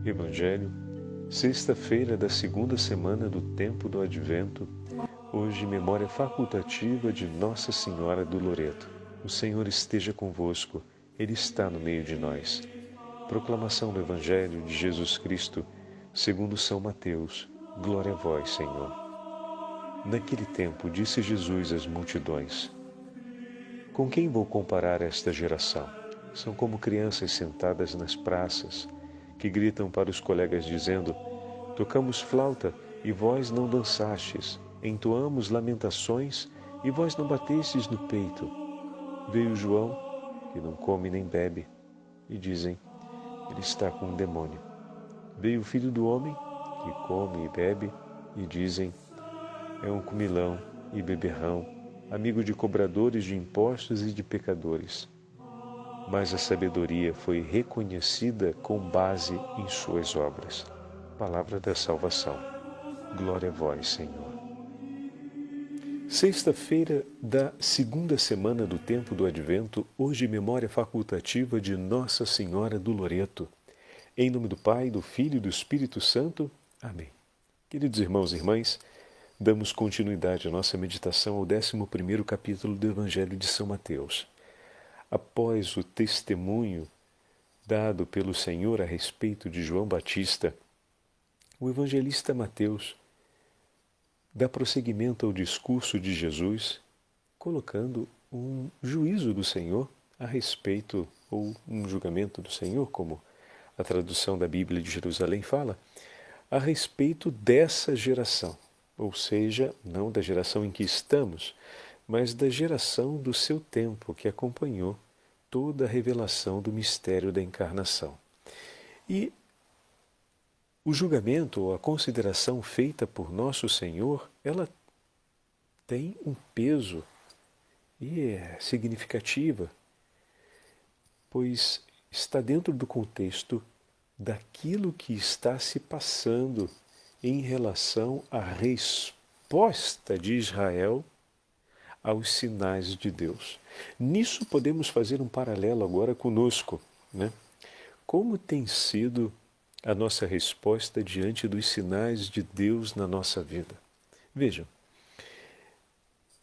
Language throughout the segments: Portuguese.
Evangelho, sexta-feira da segunda semana do tempo do Advento, hoje memória facultativa de Nossa Senhora do Loreto. O Senhor esteja convosco, Ele está no meio de nós. Proclamação do Evangelho de Jesus Cristo, segundo São Mateus. Glória a vós, Senhor. Naquele tempo disse Jesus às multidões: Com quem vou comparar esta geração? São como crianças sentadas nas praças, que gritam para os colegas dizendo: Tocamos flauta e vós não dançastes, entoamos lamentações e vós não batestes no peito. Veio João, que não come nem bebe, e dizem: Ele está com um demônio. Veio o Filho do Homem, que come e bebe, e dizem: É um comilão e beberrão, amigo de cobradores de impostos e de pecadores. Mas a sabedoria foi reconhecida com base em suas obras. Palavra da salvação. Glória a vós, Senhor. Sexta-feira da segunda semana do tempo do Advento, hoje memória facultativa de Nossa Senhora do Loreto. Em nome do Pai, do Filho e do Espírito Santo. Amém. Queridos irmãos e irmãs, damos continuidade à nossa meditação ao 11º capítulo do Evangelho de São Mateus. Após o testemunho dado pelo Senhor a respeito de João Batista, o evangelista Mateus dá prosseguimento ao discurso de Jesus, colocando um juízo do Senhor a respeito, ou um julgamento do Senhor, como a tradução da Bíblia de Jerusalém fala, a respeito dessa geração, ou seja, não da geração em que estamos, mas da geração do seu tempo que acompanhou toda a revelação do mistério da encarnação. E o julgamento ou a consideração feita por nosso Senhor, ela tem um peso e é significativa, pois está dentro do contexto daquilo que está se passando em relação à resposta de Israel aos sinais de Deus. Nisso podemos fazer um paralelo agora conosco, né? Como tem sido a nossa resposta diante dos sinais de Deus na nossa vida? Vejam,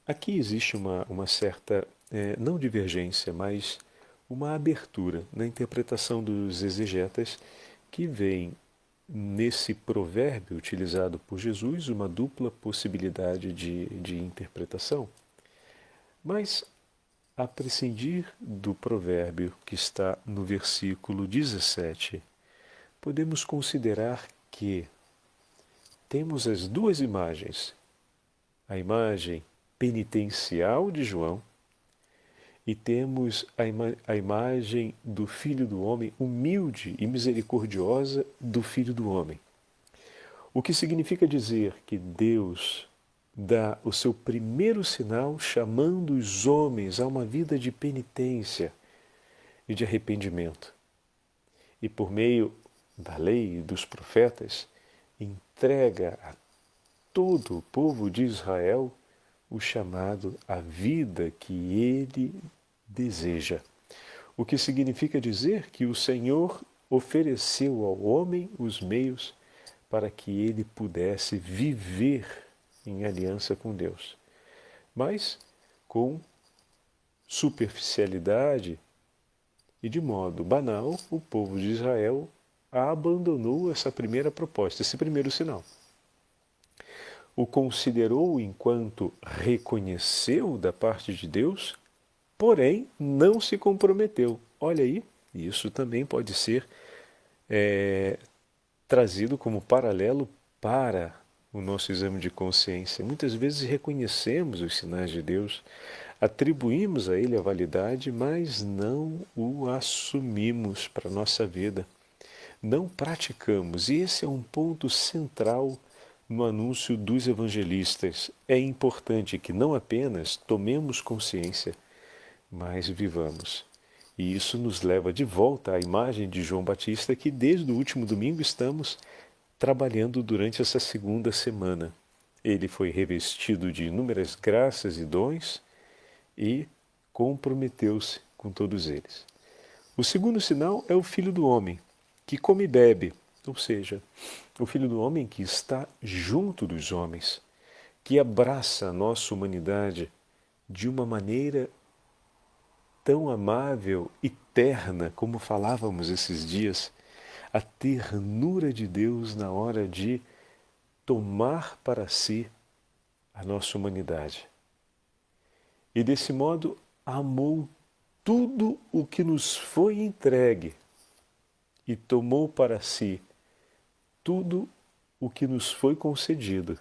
aqui existe uma certa, não divergência, mas uma abertura na interpretação dos exegetas que veem nesse provérbio utilizado por Jesus uma dupla possibilidade de interpretação. Mas, a prescindir do provérbio que está no versículo 17, podemos considerar que temos as duas imagens, a imagem penitencial de João e temos a imagem do Filho do Homem, humilde e misericordiosa do Filho do Homem. O que significa dizer que Deus dá o seu primeiro sinal chamando os homens a uma vida de penitência e de arrependimento. E por meio da lei e dos profetas, entrega a todo o povo de Israel o chamado à vida que ele deseja. O que significa dizer que o Senhor ofereceu ao homem os meios para que ele pudesse viver em aliança com Deus. Mas com superficialidade e de modo banal, o povo de Israel abandonou essa primeira proposta, esse primeiro sinal. O considerou enquanto reconheceu da parte de Deus, porém não se comprometeu. Olha aí, isso também pode ser trazido como paralelo para o nosso exame de consciência. Muitas vezes reconhecemos os sinais de Deus, atribuímos a Ele a validade, mas não o assumimos para a nossa vida. Não praticamos. E esse é um ponto central no anúncio dos evangelistas. É importante que não apenas tomemos consciência, mas vivamos. E isso nos leva de volta à imagem de João Batista que desde o último domingo estamos trabalhando durante essa segunda semana. Ele foi revestido de inúmeras graças e dons e comprometeu-se com todos eles. O segundo sinal é o Filho do Homem, que come e bebe. ou seja, o Filho do Homem que está junto dos homens, que abraça a nossa humanidade de uma maneira tão amável e terna, como falávamos esses dias, a ternura de Deus na hora de tomar para si a nossa humanidade. E desse modo amou tudo o que nos foi entregue e tomou para si tudo o que nos foi concedido.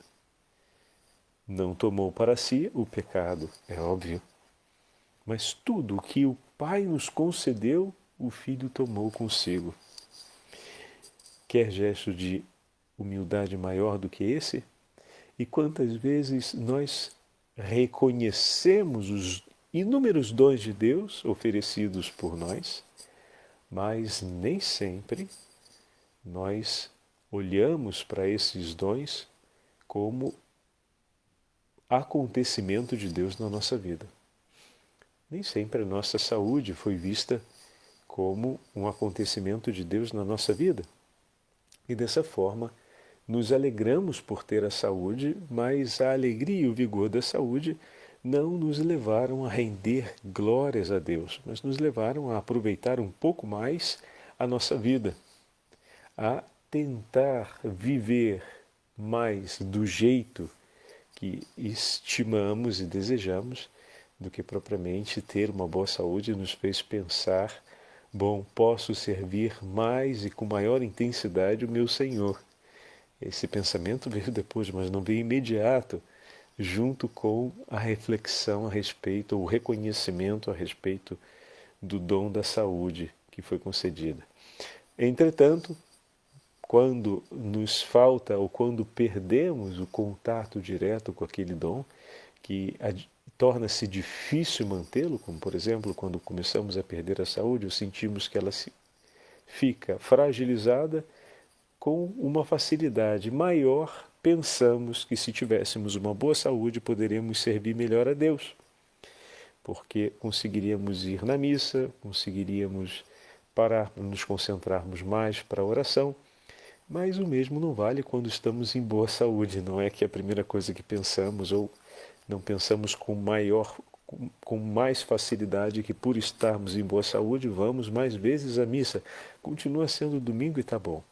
Não tomou para si o pecado, é óbvio, mas tudo o que o Pai nos concedeu, o Filho tomou consigo. Quer gesto de humildade maior do que esse? E quantas vezes nós reconhecemos os inúmeros dons de Deus oferecidos por nós, mas nem sempre nós olhamos para esses dons como acontecimento de Deus na nossa vida. Nem sempre a nossa saúde foi vista como um acontecimento de Deus na nossa vida. E dessa forma, nos alegramos por ter a saúde, mas a alegria e o vigor da saúde não nos levaram a render glórias a Deus, mas nos levaram a aproveitar um pouco mais a nossa vida, a tentar viver mais do jeito que estimamos e desejamos, do que propriamente ter uma boa saúde nos fez pensar, bom, posso servir mais e com maior intensidade o meu Senhor. Esse pensamento veio depois, mas não veio imediato, junto com a reflexão a respeito, ou o reconhecimento a respeito do dom da saúde que foi concedida. Entretanto, quando nos falta ou quando perdemos o contato direto com aquele dom, que torna-se difícil mantê-lo, como por exemplo, quando começamos a perder a saúde, ou sentimos que ela fica fragilizada, com uma facilidade maior, pensamos que se tivéssemos uma boa saúde, poderíamos servir melhor a Deus, porque conseguiríamos ir na missa, conseguiríamos parar para nos concentrarmos mais para a oração, mas o mesmo não vale quando estamos em boa saúde, não é que a primeira coisa que pensamos, ou não pensamos com mais facilidade que por estarmos em boa saúde, vamos mais vezes à missa. Continua sendo domingo e está bom.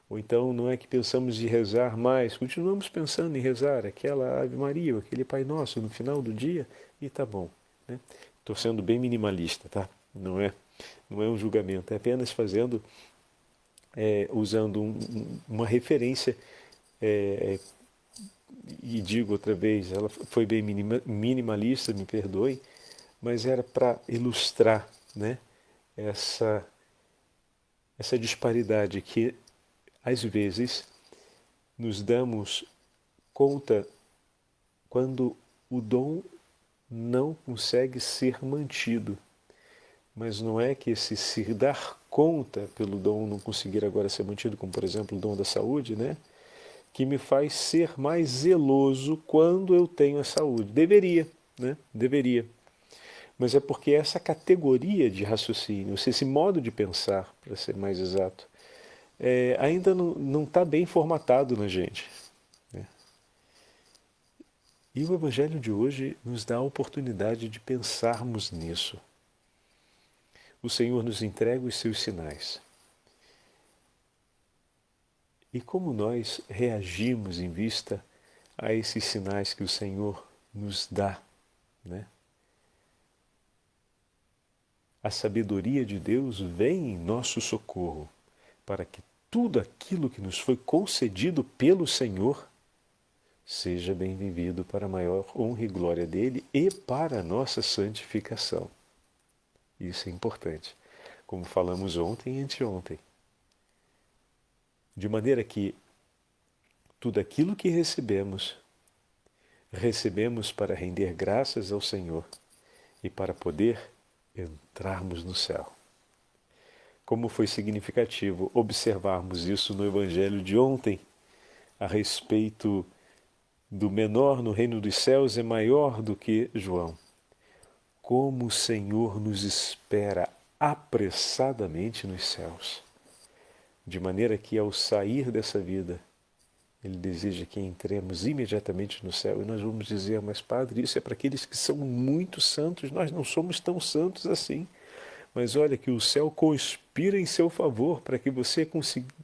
Ou então não é que pensamos de rezar mais, continuamos pensando em rezar aquela Ave Maria, aquele Pai Nosso no final do dia e está bom. Né? Estou sendo bem minimalista, tá? Não é um julgamento, é apenas usando uma referência, e digo outra vez, ela foi bem minimalista, me perdoe, mas era para ilustrar, né, essa disparidade que às vezes nos damos conta quando o dom não consegue ser mantido. Mas não é que esse se dar conta pelo dom não conseguir agora ser mantido, como por exemplo o dom da saúde, né? Que me faz ser mais zeloso quando eu tenho a saúde. Deveria, né? Deveria. Mas é porque essa categoria de raciocínio, esse modo de pensar, para ser mais exato, ainda não está bem formatado na gente. Né? E o Evangelho de hoje nos dá a oportunidade de pensarmos nisso. O Senhor nos entrega os seus sinais. E como nós reagimos em vista a esses sinais que o Senhor nos dá, né? A sabedoria de Deus vem em nosso socorro, para que tudo aquilo que nos foi concedido pelo Senhor seja bem vivido para a maior honra e glória dele e para a nossa santificação. Isso é importante, como falamos ontem e anteontem. De maneira que tudo aquilo que recebemos para render graças ao Senhor e para poder entrarmos no céu. Como foi significativo observarmos isso no Evangelho de ontem, a respeito do menor no reino dos céus é maior do que João. Como o Senhor nos espera apressadamente nos céus. de maneira que ao sair dessa vida, Ele deseja que entremos imediatamente no céu. E nós vamos dizer, mas Padre, isso é para aqueles que são muito santos, nós não somos tão santos assim. Mas olha que o céu conspira em seu favor para que você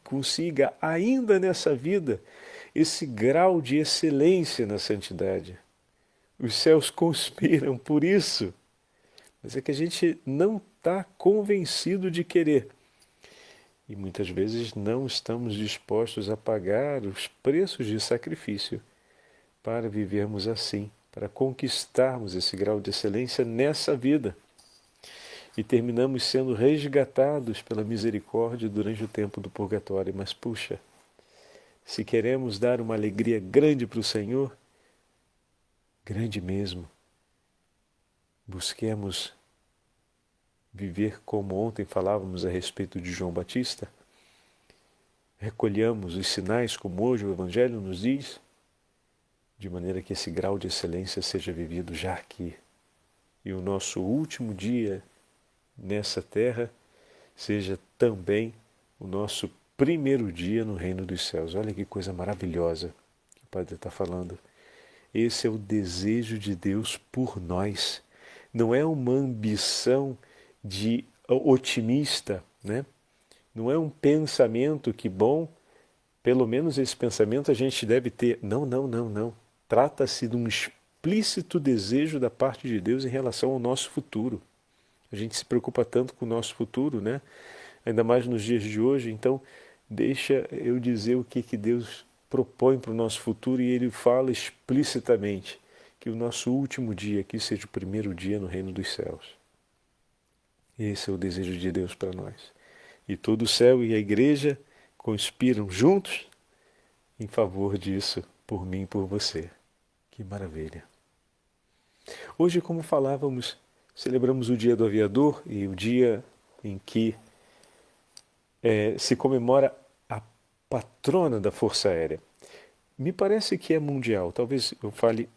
consiga, ainda nessa vida, esse grau de excelência na santidade. Os céus conspiram por isso. Mas é que a gente não está convencido de querer. E muitas vezes não estamos dispostos a pagar os preços de sacrifício para vivermos assim, para conquistarmos esse grau de excelência nessa vida. E terminamos sendo resgatados pela misericórdia durante o tempo do purgatório. Mas puxa, se queremos dar uma alegria grande para o Senhor, grande mesmo, busquemos viver como ontem falávamos a respeito de João Batista, recolhamos os sinais como hoje o Evangelho nos diz, de maneira que esse grau de excelência seja vivido já aqui. E o nosso último dia nessa terra seja também o nosso primeiro dia no reino dos céus. Olha que coisa maravilhosa que o Padre está falando. Esse é o desejo de Deus por nós. Não é uma ambição de otimista, né? Não é um pensamento que, bom, pelo menos esse pensamento a gente deve ter. Não, não, não, não. Trata-se de um explícito desejo da parte de Deus em relação ao nosso futuro. A gente se preocupa tanto com o nosso futuro, né? Ainda mais nos dias de hoje. Então, deixa eu dizer o que Deus propõe para o nosso futuro e Ele fala explicitamente que o nosso último dia aqui seja o primeiro dia no reino dos céus. Esse é o desejo de Deus para nós. E todo o céu e a igreja conspiram juntos em favor disso, por mim e por você. Que maravilha! Hoje, como falávamos, celebramos o Dia do Aviador e o dia em que se comemora a patrona da Força Aérea. Me parece que é mundial, talvez eu fale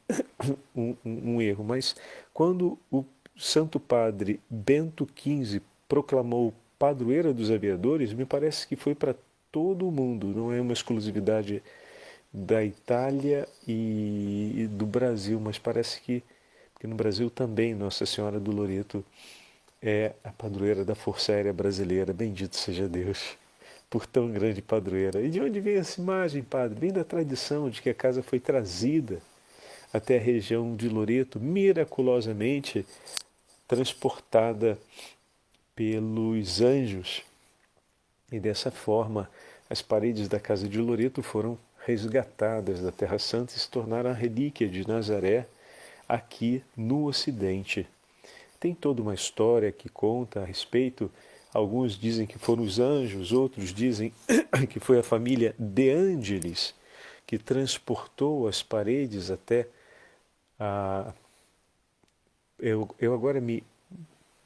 um erro, mas quando o Santo Padre Bento XV proclamou padroeira dos aviadores, me parece que foi para todo o mundo, não é uma exclusividade da Itália e do Brasil, mas parece que no Brasil também Nossa Senhora do Loreto é a padroeira da Força Aérea Brasileira. Bendito seja Deus por tão grande padroeira. E de onde vem essa imagem, Padre? Vem da tradição de que a casa foi trazida até a região de Loreto, miraculosamente transportada pelos anjos. E dessa forma, as paredes da casa de Loreto foram resgatadas da Terra Santa e se tornaram a relíquia de Nazaré aqui no Ocidente. Tem toda uma história que conta a respeito. Alguns dizem que foram os anjos, outros dizem que foi a família De Angelis que transportou as paredes até a... Eu agora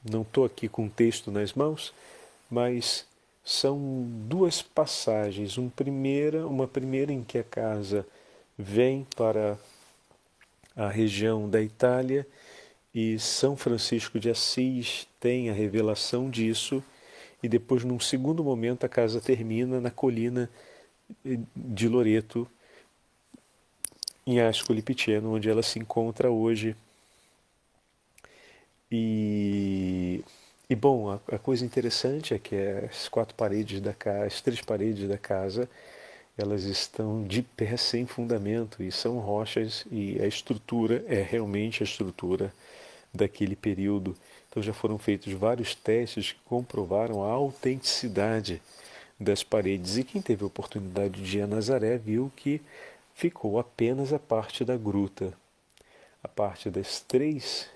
não estou aqui com o texto nas mãos, mas são duas passagens. Uma primeira em que a casa vem para a região da Itália e São Francisco de Assis tem a revelação disso, e depois, num segundo momento, a casa termina na colina de Loreto, em Ascoli Piceno, onde ela se encontra hoje. E bom, a coisa interessante é que as três paredes da casa, elas estão de pé sem fundamento e são rochas, e a estrutura é realmente a estrutura daquele período. Então já foram feitos vários testes que comprovaram a autenticidade das paredes, e quem teve a oportunidade de ir a Nazaré viu que ficou apenas a parte da gruta. A parte das três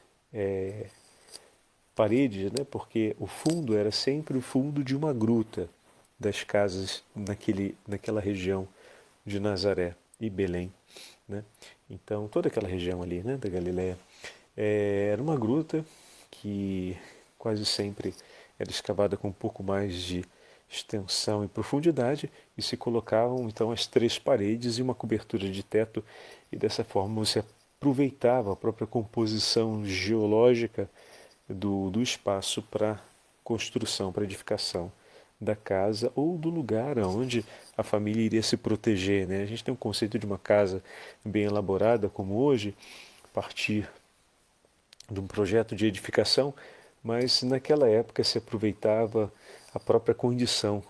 paredes, né? Porque o fundo era sempre o fundo de uma gruta das casas naquela região de Nazaré e Belém, né? Então toda aquela região ali, né, da Galileia, era uma gruta que quase sempre era escavada com um pouco mais de extensão e profundidade, e se colocavam então as três paredes e uma cobertura de teto, e dessa forma você aproveitava a própria composição geológica do espaço para construção, para edificação da casa ou do lugar onde a família iria se proteger, né? A gente tem um conceito de uma casa bem elaborada, como hoje, a partir de um projeto de edificação, mas naquela época se aproveitava a própria condição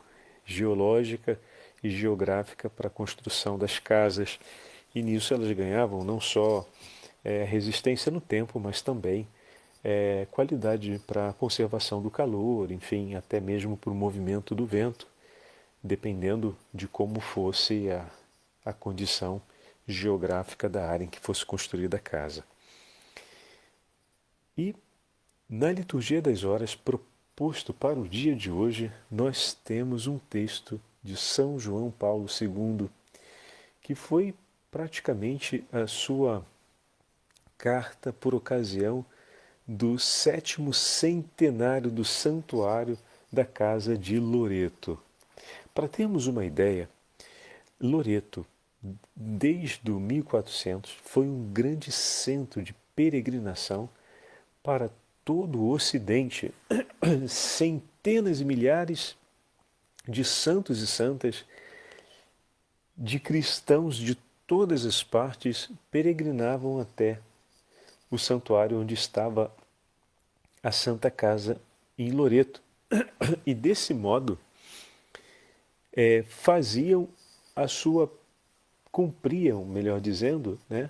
geológica e geográfica para a construção das casas. E nisso elas ganhavam não só resistência no tempo, mas também qualidade para a conservação do calor, enfim, até mesmo para o movimento do vento, dependendo de como fosse a condição geográfica da área em que fosse construída a casa. E na liturgia das horas proposto para o dia de hoje, nós temos um texto de São João Paulo II, que foi praticamente a sua carta por ocasião do 7º centenário do santuário da casa de Loreto. Para termos uma ideia, Loreto, desde o 1400, foi um grande centro de peregrinação para todo o Ocidente. Centenas e milhares de santos e santas, de cristãos de todas as partes, peregrinavam até o santuário onde estava a Santa Casa em Loreto. E desse modo cumpriam, melhor dizendo, né,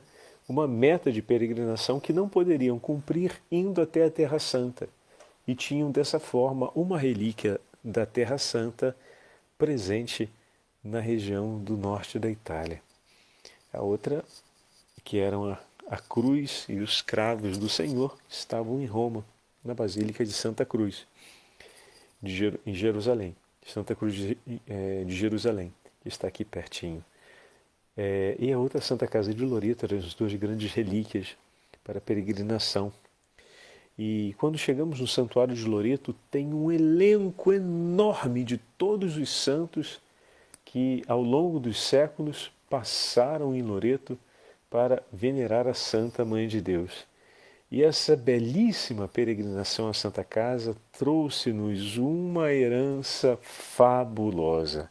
uma meta de peregrinação que não poderiam cumprir indo até a Terra Santa. E tinham dessa forma uma relíquia da Terra Santa presente na região do norte da Itália. A outra, que eram a cruz e os cravos do Senhor, estavam em Roma, na Basílica de Santa Cruz, em Jerusalém. Santa Cruz de Jerusalém, que está aqui pertinho. E a outra Santa Casa de Loreto eram as duas grandes relíquias para a peregrinação. E quando chegamos no Santuário de Loreto, tem um elenco enorme de todos os santos que, ao longo dos séculos, passaram em Loreto para venerar a Santa Mãe de Deus. E essa belíssima peregrinação à Santa Casa trouxe-nos uma herança fabulosa.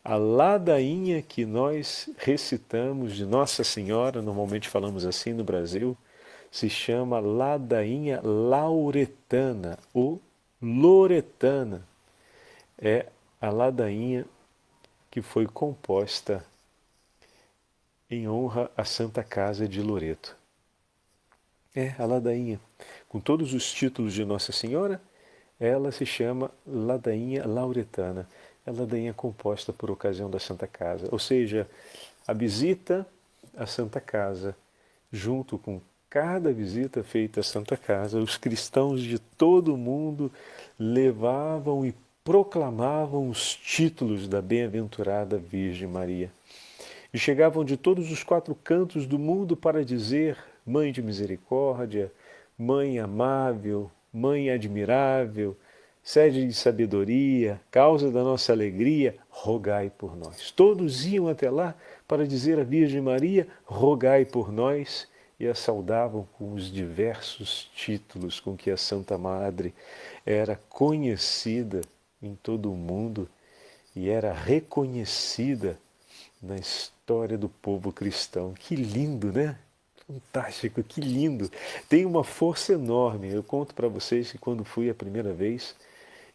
A ladainha que nós recitamos de Nossa Senhora, normalmente falamos assim no Brasil, se chama ladainha lauretana ou loretana. É a ladainha que foi composta em honra à Santa Casa de Loreto. A ladainha, com todos os títulos de Nossa Senhora, ela se chama ladainha lauretana. É a ladainha composta por ocasião da Santa Casa, ou seja, a visita à Santa Casa, junto com cada visita feita à Santa Casa, os cristãos de todo o mundo levavam e proclamavam os títulos da bem-aventurada Virgem Maria. E chegavam de todos os 4 cantos do mundo para dizer: Mãe de misericórdia, Mãe amável, Mãe admirável, sede de sabedoria, causa da nossa alegria, rogai por nós. Todos iam até lá para dizer à Virgem Maria: rogai por nós, e a saudavam com os diversos títulos com que a Santa Madre era conhecida em todo o mundo e era reconhecida na história do povo cristão. Que lindo, né? Fantástico, que lindo. Tem uma força enorme. Eu conto para vocês que quando fui a primeira vez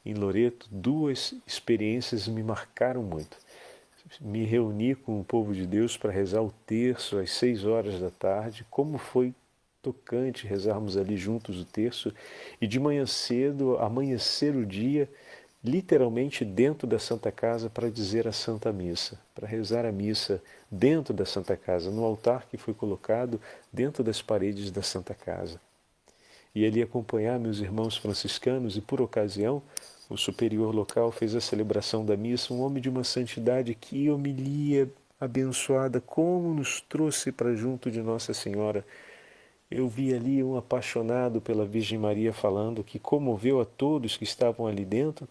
em Loreto, 2 experiências me marcaram muito. Me reuni com o povo de Deus para rezar o terço às 6 horas da tarde. Como foi tocante rezarmos ali juntos o terço. E de manhã cedo, amanhecer o dia, literalmente dentro da Santa Casa para dizer a Santa Missa, para rezar a missa dentro da Santa Casa, no altar que foi colocado dentro das paredes da Santa Casa. E ali acompanhar meus irmãos franciscanos e, por ocasião, o superior local fez a celebração da missa, um homem de uma santidade. Que homilia abençoada, como nos trouxe para junto de Nossa Senhora. Eu vi ali um apaixonado pela Virgem Maria falando que comoveu a todos que estavam ali dentro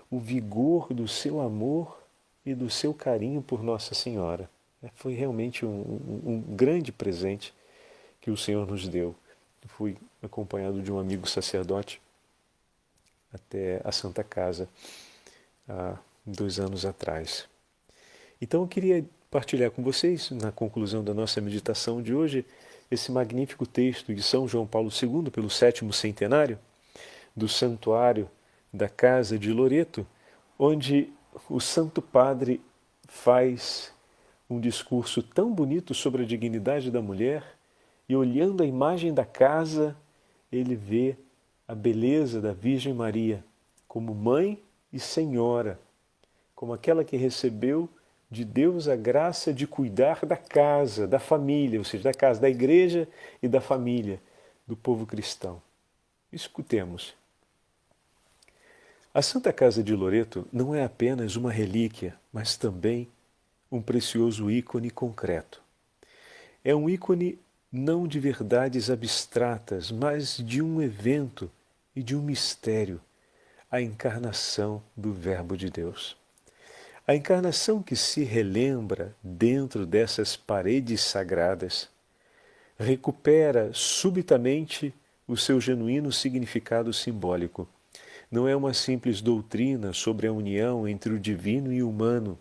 o vigor do seu amor e do seu carinho por Nossa Senhora. Foi realmente um grande presente que o Senhor nos deu. Eu fui acompanhado de um amigo sacerdote até a Santa Casa, há 2 anos atrás. Então eu queria partilhar com vocês, na conclusão da nossa meditação de hoje, esse magnífico texto de São João Paulo II, pelo 7º centenário, do Santuário da Casa de Loreto, onde o Santo Padre faz um discurso tão bonito sobre a dignidade da mulher e, olhando a imagem da casa, ele vê a beleza da Virgem Maria como mãe e senhora, como aquela que recebeu de Deus a graça de cuidar da casa, da família, ou seja, da casa da igreja e da família do povo cristão. Escutemos. A Santa Casa de Loreto não é apenas uma relíquia, mas também um precioso ícone concreto. É um ícone não de verdades abstratas, mas de um evento e de um mistério, a encarnação do Verbo de Deus. A encarnação que se relembra dentro dessas paredes sagradas recupera subitamente o seu genuíno significado simbólico. Não é uma simples doutrina sobre a união entre o divino e o humano,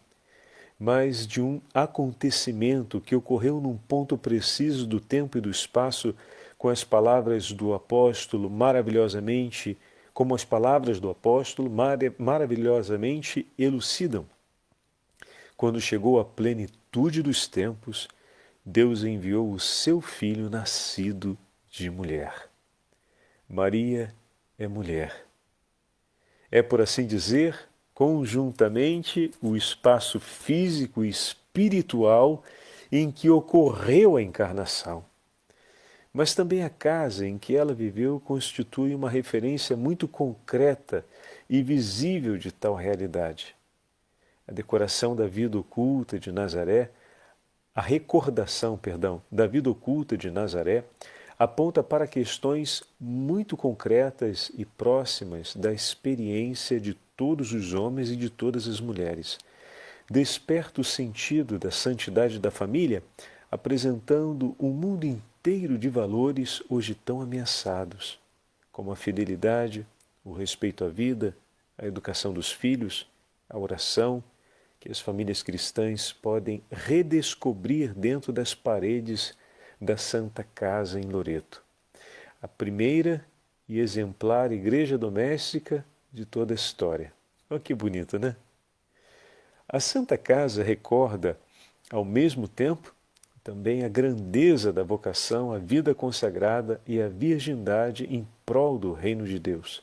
mas de um acontecimento que ocorreu num ponto preciso do tempo e do espaço, com as palavras do apóstolo maravilhosamente, como as palavras do apóstolo maravilhosamente elucidam. Quando chegou a plenitude dos tempos, Deus enviou o seu Filho nascido de mulher. Maria é mulher. É, por assim dizer, conjuntamente o espaço físico e espiritual em que ocorreu a encarnação. Mas também a casa em que ela viveu constitui uma referência muito concreta e visível de tal realidade. A decoração da vida oculta de Nazaré, a recordação, da vida oculta de Nazaré, aponta para questões muito concretas e próximas da experiência de todos os homens e de todas as mulheres. Desperta o sentido da santidade da família, apresentando um mundo inteiro de valores hoje tão ameaçados, como a fidelidade, o respeito à vida, a educação dos filhos, a oração, que as famílias cristãs podem redescobrir dentro das paredes da Santa Casa em Loreto, a primeira e exemplar igreja doméstica de toda a história. Olha que bonito, né? A Santa Casa recorda, ao mesmo tempo, também a grandeza da vocação, a vida consagrada e a virgindade em prol do Reino de Deus,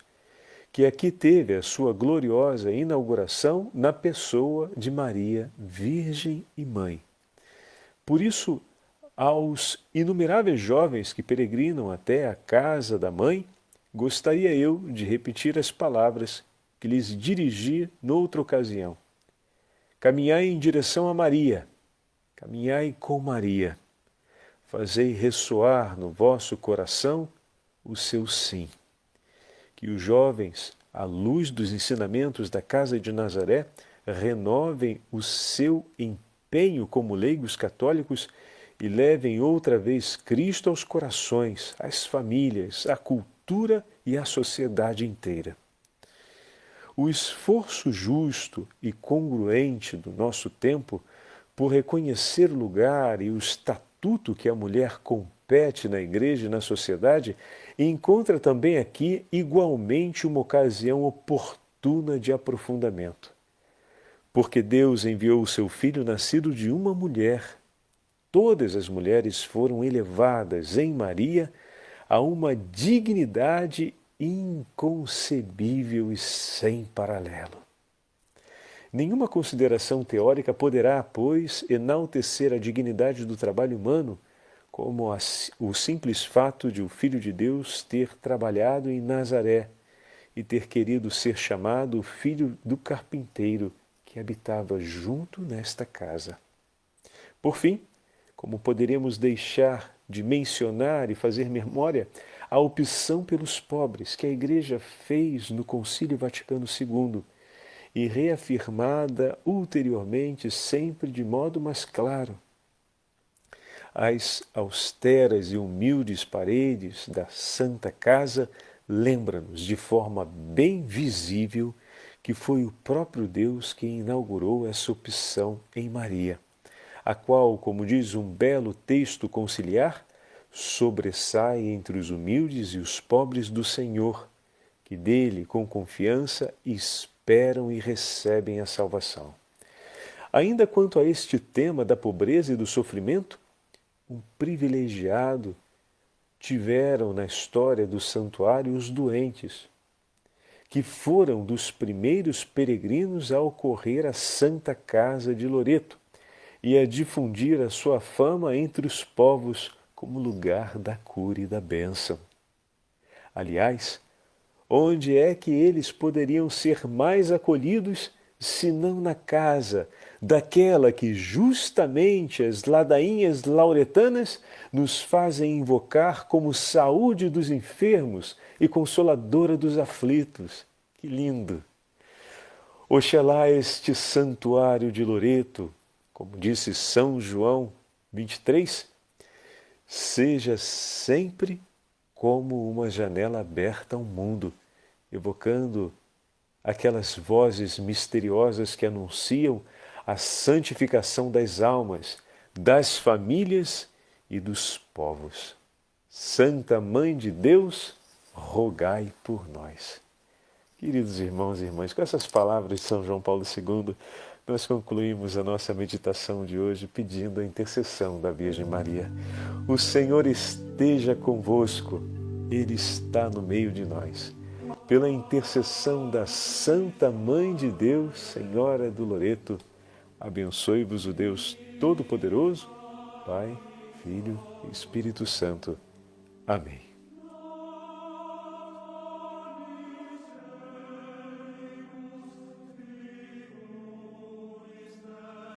que aqui teve a sua gloriosa inauguração na pessoa de Maria, Virgem e Mãe. Por isso, aos inumeráveis jovens que peregrinam até a casa da mãe, gostaria eu de repetir as palavras que lhes dirigi noutra ocasião. Caminhai em direção a Maria, caminhai com Maria, fazei ressoar no vosso coração o seu sim. Que os jovens, à luz dos ensinamentos da Casa de Nazaré, renovem o seu empenho como leigos católicos e levem outra vez Cristo aos corações, às famílias, à cultura e à sociedade inteira. O esforço justo e congruente do nosso tempo por reconhecer o lugar e o estatuto que a mulher compete na igreja e na sociedade encontra também aqui igualmente uma ocasião oportuna de aprofundamento. Porque Deus enviou o seu Filho nascido de uma mulher. Todas as mulheres foram elevadas em Maria a uma dignidade inconcebível e sem paralelo. Nenhuma consideração teórica poderá, pois, enaltecer a dignidade do trabalho humano como o simples fato de o Filho de Deus ter trabalhado em Nazaré e ter querido ser chamado o filho do carpinteiro que habitava junto nesta casa. Por fim, como poderíamos deixar de mencionar e fazer memória a opção pelos pobres que a Igreja fez no Concílio Vaticano II e reafirmada ulteriormente sempre de modo mais claro. As austeras e humildes paredes da Santa Casa lembram-nos de forma bem visível que foi o próprio Deus que inaugurou essa opção em Maria, a qual, como diz um belo texto conciliar, sobressai entre os humildes e os pobres do Senhor, que dele, com confiança, esperam e recebem a salvação. Ainda quanto a este tema da pobreza e do sofrimento, um privilegiado tiveram na história do santuário os doentes, que foram dos primeiros peregrinos a ocorrer à Santa Casa de Loreto e a difundir a sua fama entre os povos como lugar da cura e da bênção. Aliás, onde é que eles poderiam ser mais acolhidos senão na casa daquela que justamente as ladainhas lauretanas nos fazem invocar como saúde dos enfermos e consoladora dos aflitos? Que lindo! Oxalá este santuário de Loreto, como disse São João 23, seja sempre como uma janela aberta ao mundo, evocando aquelas vozes misteriosas que anunciam a santificação das almas, das famílias e dos povos. Santa Mãe de Deus, rogai por nós. Queridos irmãos e irmãs, com essas palavras de São João Paulo II, nós concluímos a nossa meditação de hoje pedindo a intercessão da Virgem Maria. O Senhor esteja convosco, Ele está no meio de nós. Pela intercessão da Santa Mãe de Deus, Senhora do Loreto, abençoe-vos o Deus Todo-Poderoso, Pai, Filho e Espírito Santo. Amém.